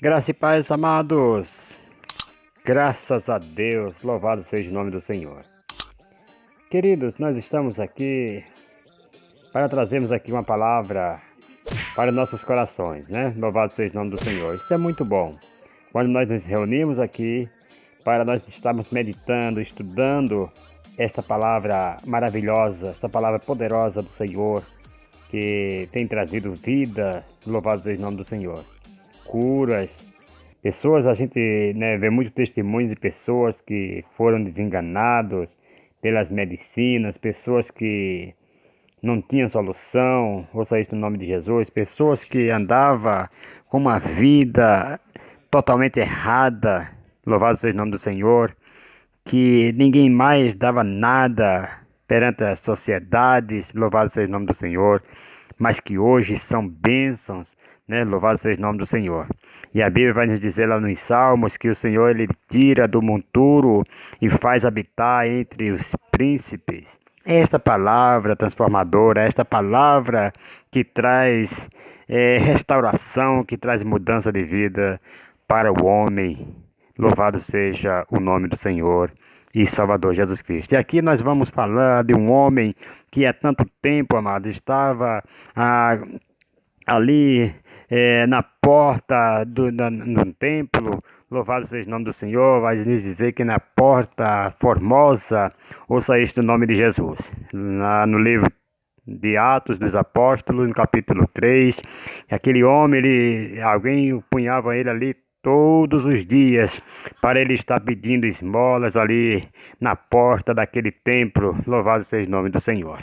Graça e paz, amados. Graças a Deus, louvado seja o nome do Senhor. Queridos, nós estamos aqui para trazermos aqui uma palavra para nossos corações, né? Louvado seja o nome do Senhor. Isso é muito bom. Quando nós nos reunimos aqui para nós estarmos meditando, estudando esta palavra maravilhosa, esta palavra poderosa do Senhor, que tem trazido vida, louvado seja o nome do Senhor. Curas. Pessoas, a gente, né, vê muito testemunho de pessoas que foram desenganados pelas medicinas, pessoas que não tinham solução, ouça isso no nome de Jesus, pessoas que andavam com uma vida totalmente errada, louvado seja o nome do Senhor, que ninguém mais dava nada perante as sociedades, louvado seja o nome do Senhor, mas que hoje são bênçãos, né? Louvado seja o nome do Senhor. E a Bíblia vai nos dizer lá nos Salmos que o Senhor ele tira do monturo e faz habitar entre os príncipes. Esta palavra transformadora, esta palavra que traz restauração, que traz mudança de vida para o homem. Louvado seja o nome do Senhor e Salvador Jesus Cristo. E aqui nós vamos falar de um homem que há tanto tempo, amados, estava ali na porta no templo. Louvado seja o nome do Senhor. Vai nos dizer que na porta formosa, ouça isto no nome de Jesus. No livro de Atos dos Apóstolos, no capítulo 3, aquele homem, alguém punhava ele ali todos os dias, para ele estar pedindo esmolas ali na porta daquele templo. Louvado seja o nome do Senhor.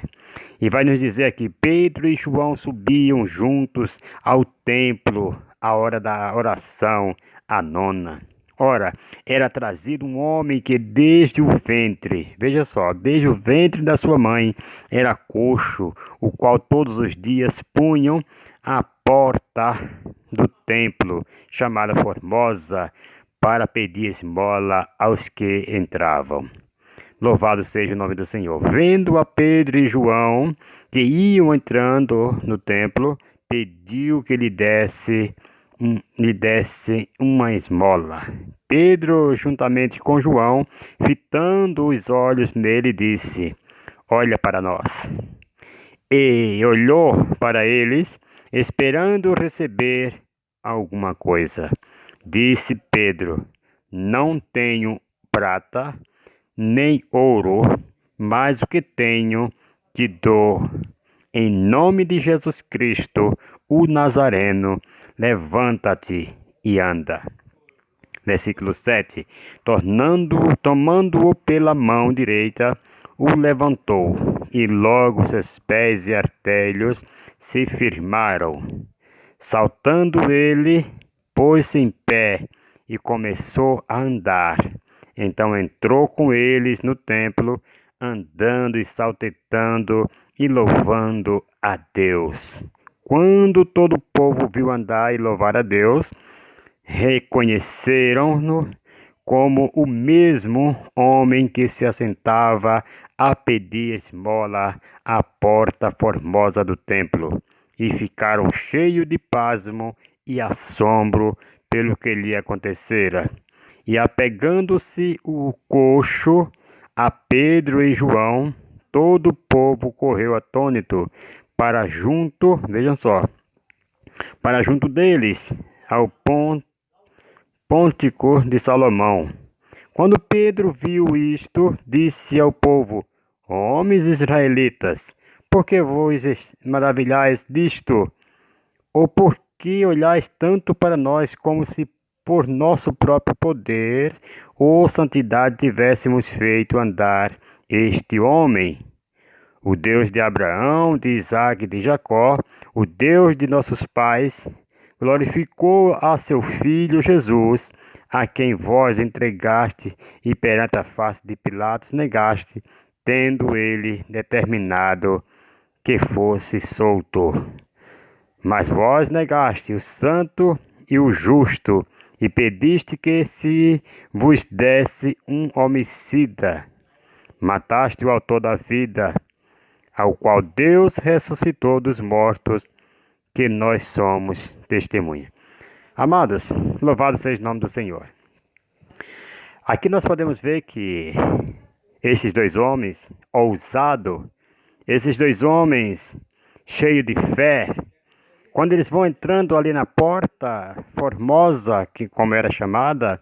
E vai nos dizer aqui, Pedro e João subiam juntos ao templo, à hora da oração, a nona. Ora, era trazido um homem que desde o ventre, veja só, desde o ventre da sua mãe, era coxo, o qual todos os dias punham à porta do templo, chamada Formosa, para pedir esmola aos que entravam. Louvado seja o nome do Senhor. Vendo a Pedro e João, que iam entrando no templo, pediu que lhe desse uma esmola. Pedro, juntamente com João, fitando os olhos nele, disse: Olha para nós. E olhou para eles, esperando receber alguma coisa. Disse Pedro: Não tenho prata nem ouro, mas o que tenho te dou. Em nome de Jesus Cristo, o Nazareno, levanta-te e anda. Versículo 7. Tomando-o pela mão direita, o levantou, e logo seus pés e artelhos se firmaram. Saltando ele, pôs-se em pé e começou a andar. Então entrou com eles no templo, andando e saltitando e louvando a Deus. Quando todo o povo viu andar e louvar a Deus, reconheceram-no como o mesmo homem que se assentava a pedir esmola à porta formosa do templo, e ficaram cheios de pasmo e assombro pelo que lhe acontecera. E apegando-se o coxo a Pedro e João, todo o povo correu atônito para junto, vejam só, para junto deles, ao pórtico de Salomão. Quando Pedro viu isto, disse ao povo: Homens israelitas, por que vos maravilhais disto? Ou por que olhais tanto para nós como se por nosso próprio poder ou santidade tivéssemos feito andar este homem? O Deus de Abraão, de Isaque e de Jacó, o Deus de nossos pais, glorificou a seu Filho Jesus, a quem vós entregaste e perante a face de Pilatos negaste, tendo ele determinado que fosse solto. Mas vós negaste o santo e o justo, e pediste que se vos desse um homicida. Mataste o autor da vida, ao qual Deus ressuscitou dos mortos, que nós somos testemunha. Amados, louvado seja o nome do Senhor. Aqui nós podemos ver que esses dois homens, ousados, esses dois homens cheios de fé, quando eles vão entrando ali na porta formosa, que como era chamada,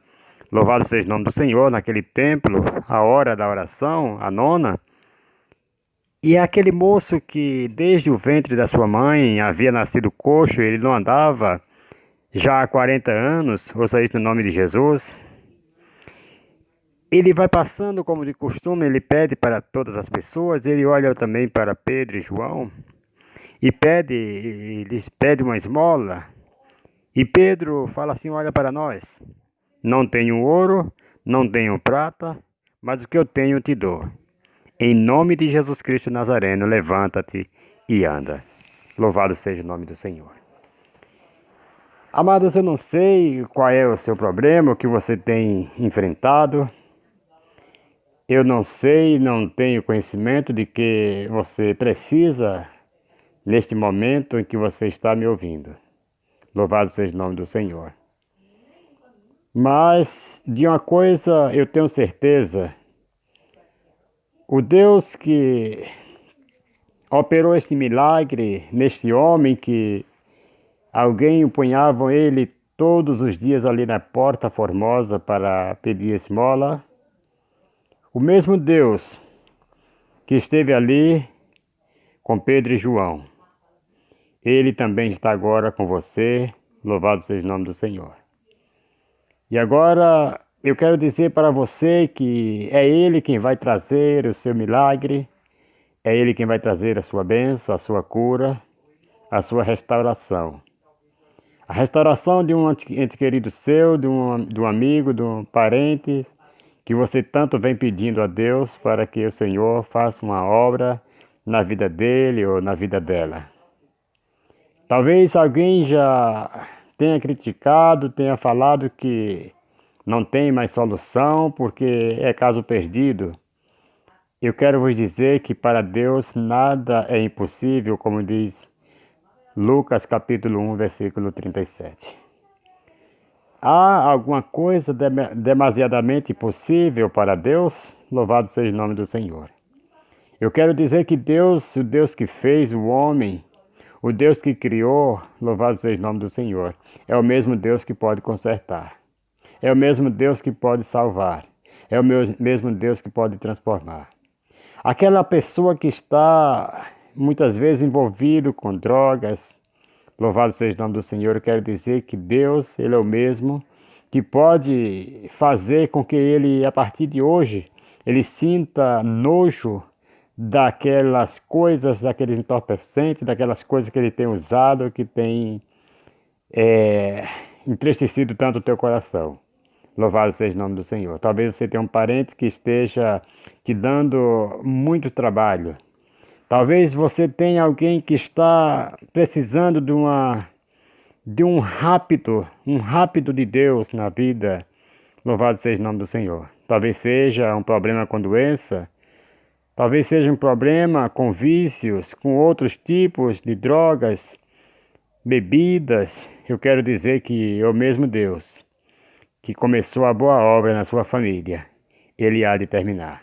louvado seja o nome do Senhor, naquele templo, a hora da oração, a nona, e é aquele moço que desde o ventre da sua mãe havia nascido coxo, ele não andava já há 40 anos, ouça isso no nome de Jesus. Ele vai passando como de costume, ele pede para todas as pessoas, ele olha também para Pedro e João e lhes pede uma esmola. E Pedro fala assim: olha para nós, não tenho ouro, não tenho prata, mas o que eu tenho eu te dou. Em nome de Jesus Cristo Nazareno, levanta-te e anda. Louvado seja o nome do Senhor. Amados, eu não sei qual é o seu problema, o que você tem enfrentado. Eu não sei, não tenho conhecimento de que você precisa neste momento em que você está me ouvindo. Louvado seja o nome do Senhor. Mas de uma coisa eu tenho certeza: o Deus que operou este milagre neste homem, que alguém empunhava ele todos os dias ali na porta formosa para pedir esmola, o mesmo Deus que esteve ali com Pedro e João, ele também está agora com você. Louvado seja o nome do Senhor. E agora eu quero dizer para você que é Ele quem vai trazer o seu milagre, é Ele quem vai trazer a sua bênção, a sua cura, a sua restauração. A restauração de um ente querido seu, de um amigo, de um parente, que você tanto vem pedindo a Deus para que o Senhor faça uma obra na vida dele ou na vida dela. Talvez alguém já tenha criticado, tenha falado que não tem mais solução porque é caso perdido. Eu quero vos dizer que para Deus nada é impossível, como diz Lucas capítulo 1, versículo 37. Há alguma coisa demasiadamente impossível para Deus? Louvado seja o nome do Senhor. Eu quero dizer que Deus, o Deus que fez o homem, o Deus que criou, louvado seja o nome do Senhor, é o mesmo Deus que pode consertar. É o mesmo Deus que pode salvar. É o mesmo Deus que pode transformar. Aquela pessoa que está muitas vezes envolvido com drogas, louvado seja o nome do Senhor, eu quero dizer que Deus, Ele é o mesmo que pode fazer com que ele, a partir de hoje, ele sinta nojo daquelas coisas, daqueles entorpecentes, daquelas coisas que ele tem usado, que tem entristecido tanto o teu coração. Louvado seja o nome do Senhor. Talvez você tenha um parente que esteja te dando muito trabalho. Talvez você tenha alguém que está precisando de um rápido de Deus na vida. Louvado seja o nome do Senhor. Talvez seja um problema com doença. Talvez seja um problema com vícios, com outros tipos de drogas, bebidas. Eu quero dizer que é o mesmo Deus que começou a boa obra na sua família, Ele há de terminar.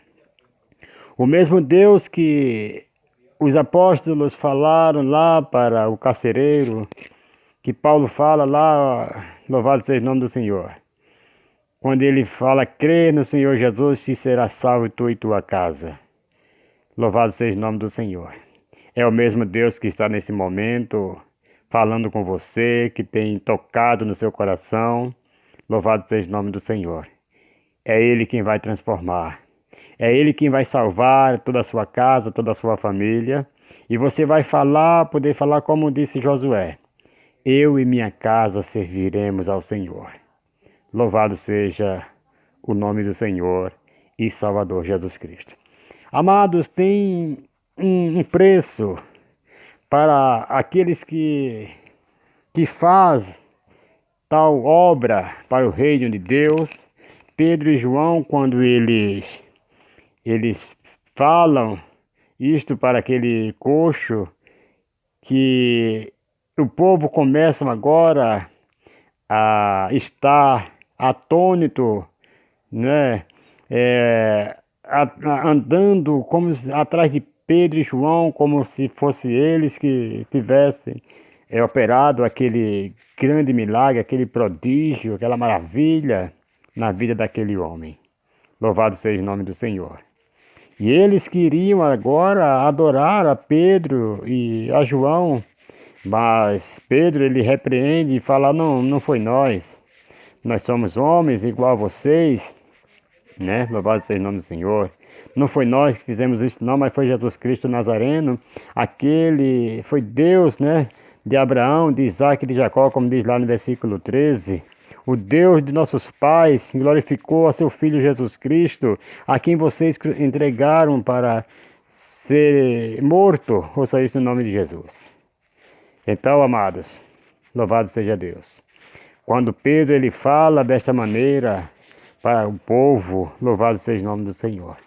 O mesmo Deus que os apóstolos falaram lá para o carcereiro, que Paulo fala lá, louvado seja o nome do Senhor. Quando ele fala, crê no Senhor Jesus e será salvo tu e tua casa. Louvado seja o nome do Senhor. É o mesmo Deus que está nesse momento falando com você, que tem tocado no seu coração. Louvado seja o nome do Senhor. É Ele quem vai transformar. É Ele quem vai salvar toda a sua casa, toda a sua família. E você vai poder falar como disse Josué: eu e minha casa serviremos ao Senhor. Louvado seja o nome do Senhor e Salvador Jesus Cristo. Amados, tem um preço para aqueles que faz tal obra para o reino de Deus. Pedro e João, quando eles falam isto para aquele coxo, que o povo começa agora está atônito, né? Andando como atrás de Pedro e João, como se fosse eles que tivessem operado aquele grande milagre, aquele prodígio, aquela maravilha na vida daquele homem. Louvado seja o nome do Senhor. E eles queriam agora adorar a Pedro e a João, mas Pedro ele repreende e fala: não, não foi nós. Nós somos homens igual a vocês, né? Louvado seja o nome do Senhor. Não foi nós que fizemos isso, não, mas foi Jesus Cristo Nazareno. Aquele foi Deus, né? De Abraão, de Isaac e de Jacó, como diz lá no versículo 13. O Deus de nossos pais glorificou a seu Filho Jesus Cristo, a quem vocês entregaram para ser morto. Ouça isso no nome de Jesus. Então, amados, louvado seja Deus. Quando Pedro ele fala desta maneira para o povo, louvado seja o nome do Senhor.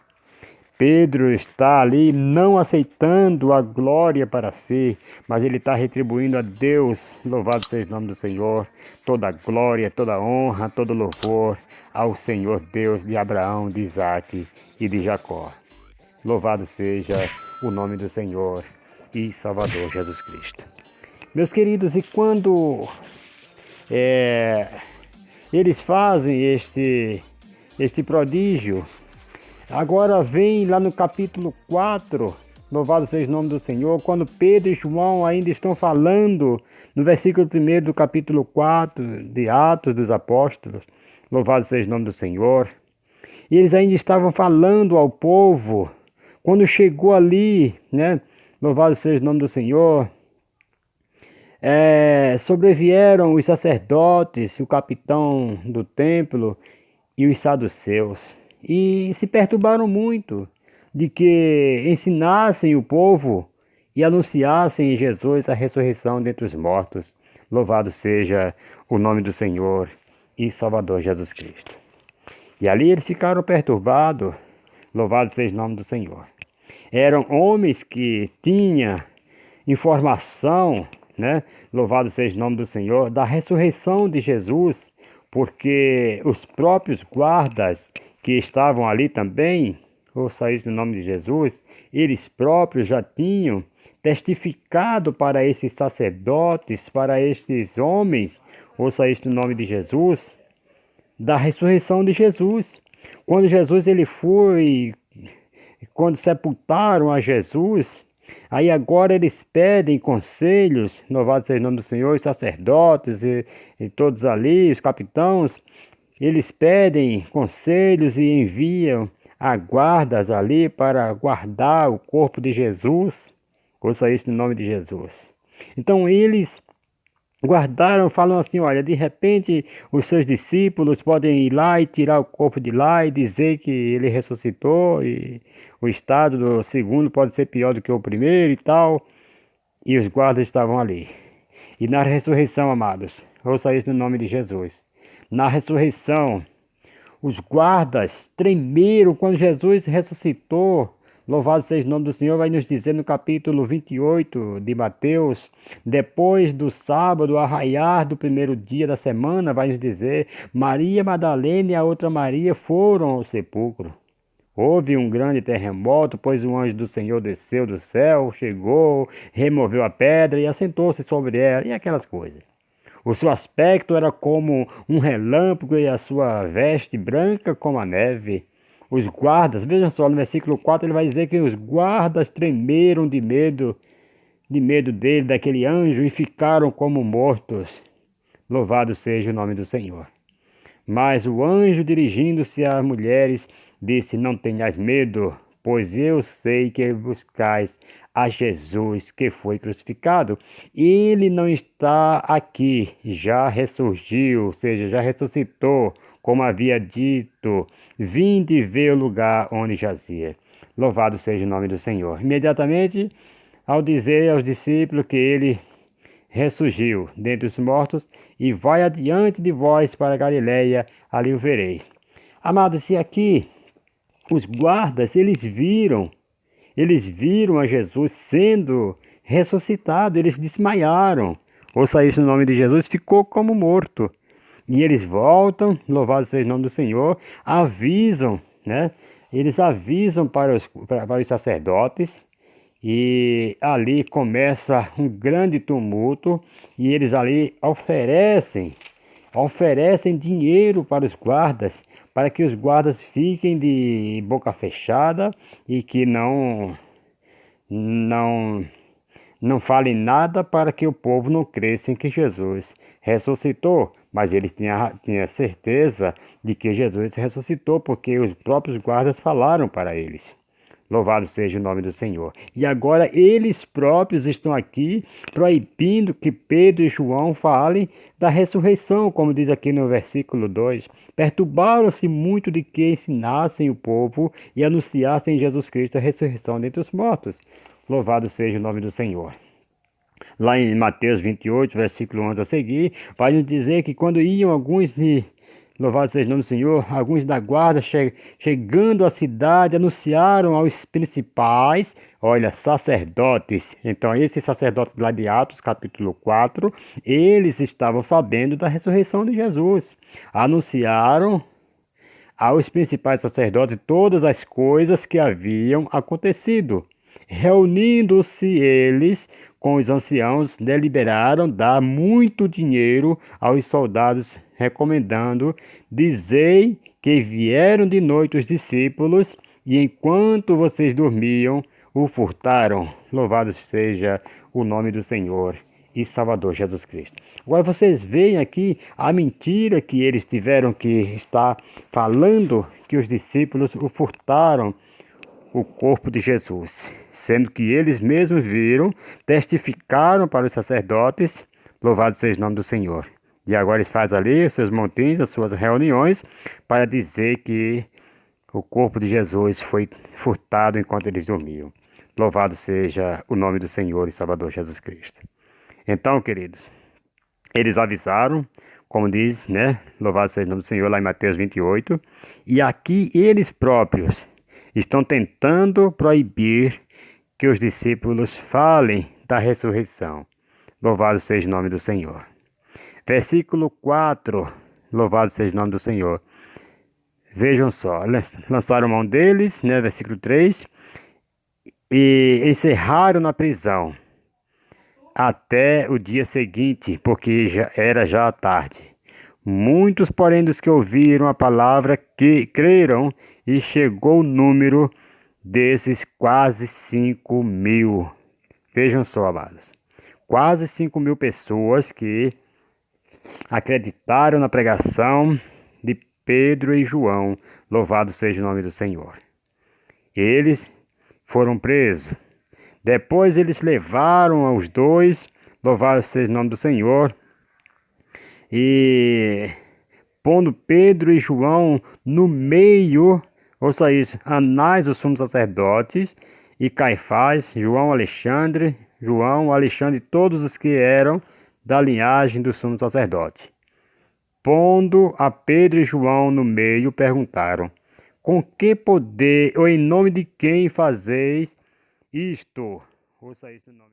Pedro está ali não aceitando a glória para si, mas ele está retribuindo a Deus, louvado seja o nome do Senhor, toda a glória, toda a honra, todo louvor ao Senhor Deus de Abraão, de Isaac e de Jacó. Louvado seja o nome do Senhor e Salvador Jesus Cristo. Meus queridos, e quando eles fazem este prodígio, agora vem lá no capítulo 4, louvado seja o nome do Senhor, quando Pedro e João ainda estão falando, no versículo 1 do capítulo 4 de Atos dos Apóstolos, louvado seja o nome do Senhor, e eles ainda estavam falando ao povo, quando chegou ali, né, louvado seja o nome do Senhor, sobrevieram os sacerdotes, o capitão do templo e os saduceus, e se perturbaram muito de que ensinassem o povo e anunciassem em Jesus a ressurreição dentre os mortos. Louvado seja o nome do Senhor e Salvador Jesus Cristo. E ali eles ficaram perturbados, louvado seja o nome do Senhor. Eram homens que tinham informação, né? Louvado seja o nome do Senhor, da ressurreição de Jesus, porque os próprios guardas que estavam ali também, ouça isso no nome de Jesus, eles próprios já tinham testificado para esses sacerdotes, para esses homens, ouça isso no nome de Jesus, da ressurreição de Jesus. Quando Jesus ele foi, quando sepultaram a Jesus, aí agora eles pedem conselhos, louvado seja o nome do Senhor, os sacerdotes e todos ali, os capitãos, eles pedem conselhos e enviam a guardas ali para guardar o corpo de Jesus. Ouça isso no nome de Jesus. Então eles guardaram, falam assim, olha, de repente os seus discípulos podem ir lá e tirar o corpo de lá e dizer que ele ressuscitou e o estado do segundo pode ser pior do que o primeiro e tal. E os guardas estavam ali. E na ressurreição, amados, ouça isso no nome de Jesus. Na ressurreição, os guardas tremeram quando Jesus ressuscitou. Louvado seja o nome do Senhor, vai nos dizer no capítulo 28 de Mateus, depois do sábado, arraiar do primeiro dia da semana, vai nos dizer, Maria Madalena e a outra Maria foram ao sepulcro. Houve um grande terremoto, pois o anjo do Senhor desceu do céu, chegou, removeu a pedra e assentou-se sobre ela, e aquelas coisas. O seu aspecto era como um relâmpago e a sua veste branca como a neve. Os guardas, vejam só, no versículo 4 ele vai dizer que os guardas tremeram de medo dele, daquele anjo, e ficaram como mortos. Louvado seja o nome do Senhor. Mas o anjo, dirigindo-se às mulheres, disse, não tenhais medo, pois eu sei que buscais a Jesus que foi crucificado. Ele não está aqui, já ressurgiu, ou seja, já ressuscitou, como havia dito, vinde ver o lugar onde jazia. Louvado seja o nome do Senhor. Imediatamente, ao dizer aos discípulos que ele ressurgiu dentre os mortos e vai adiante de vós para Galiléia, ali o vereis. Amados, se aqui os guardas, eles viram a Jesus sendo ressuscitado, eles desmaiaram. Ouça isso no nome de Jesus, ficou como morto. E eles voltam, louvado seja o nome do Senhor, avisam, né? Eles avisam para os sacerdotes e ali começa um grande tumulto e eles ali oferecem dinheiro para os guardas, para que os guardas fiquem de boca fechada e que não não falem nada para que o povo não cresça em que Jesus ressuscitou. Mas eles tinham certeza de que Jesus ressuscitou, porque os próprios guardas falaram para eles. Louvado seja o nome do Senhor. E agora eles próprios estão aqui proibindo que Pedro e João falem da ressurreição, como diz aqui no versículo 2. Perturbaram-se muito de que ensinassem o povo e anunciassem Jesus Cristo a ressurreição dentre os mortos. Louvado seja o nome do Senhor. Lá em Mateus 28, versículo 11 a seguir, vai nos dizer que quando iam alguns de Louvado seja o nome do Senhor. Alguns da guarda, chegando à cidade, anunciaram aos principais, olha, sacerdotes. Então, esses sacerdotes lá de Atos, capítulo 4, eles estavam sabendo da ressurreição de Jesus. Anunciaram aos principais sacerdotes todas as coisas que haviam acontecido. Reunindo-se eles com os anciãos, deliberaram dar muito dinheiro aos soldados, recomendando: dizei que vieram de noite os discípulos, e enquanto vocês dormiam, o furtaram. Louvado seja o nome do Senhor e Salvador Jesus Cristo. Agora vocês veem aqui a mentira que eles tiveram que estar falando, que os discípulos o furtaram o corpo de Jesus, sendo que eles mesmos viram, testificaram para os sacerdotes, louvado seja o nome do Senhor. E agora eles fazem ali os seus montins, as suas reuniões, para dizer que o corpo de Jesus foi furtado enquanto eles dormiam. Louvado seja o nome do Senhor e Salvador Jesus Cristo. Então, queridos, eles avisaram, como diz, né? Louvado seja o nome do Senhor, lá em Mateus 28. E aqui eles próprios estão tentando proibir que os discípulos falem da ressurreição. Louvado seja o nome do Senhor. Versículo 4. Louvado seja o nome do Senhor. Vejam só, lançaram mão deles, né? Versículo 3. E encerraram na prisão até o dia seguinte, porque era já tarde. Muitos, porém, dos que ouviram a palavra, que creram, e chegou o número desses quase 5.000. Vejam só, amados. Quase 5.000 pessoas que acreditaram na pregação de Pedro e João. Louvado seja o nome do Senhor. Eles foram presos. Depois eles levaram os dois, louvado seja o nome do Senhor, e pondo Pedro e João no meio, ouça isso, Anás, os sumos sacerdotes, e Caifás, João, Alexandre, todos os que eram da linhagem dos sumos sacerdotes. Pondo a Pedro e João no meio, perguntaram: com que poder ou em nome de quem fazeis isto? Ouça isso no nome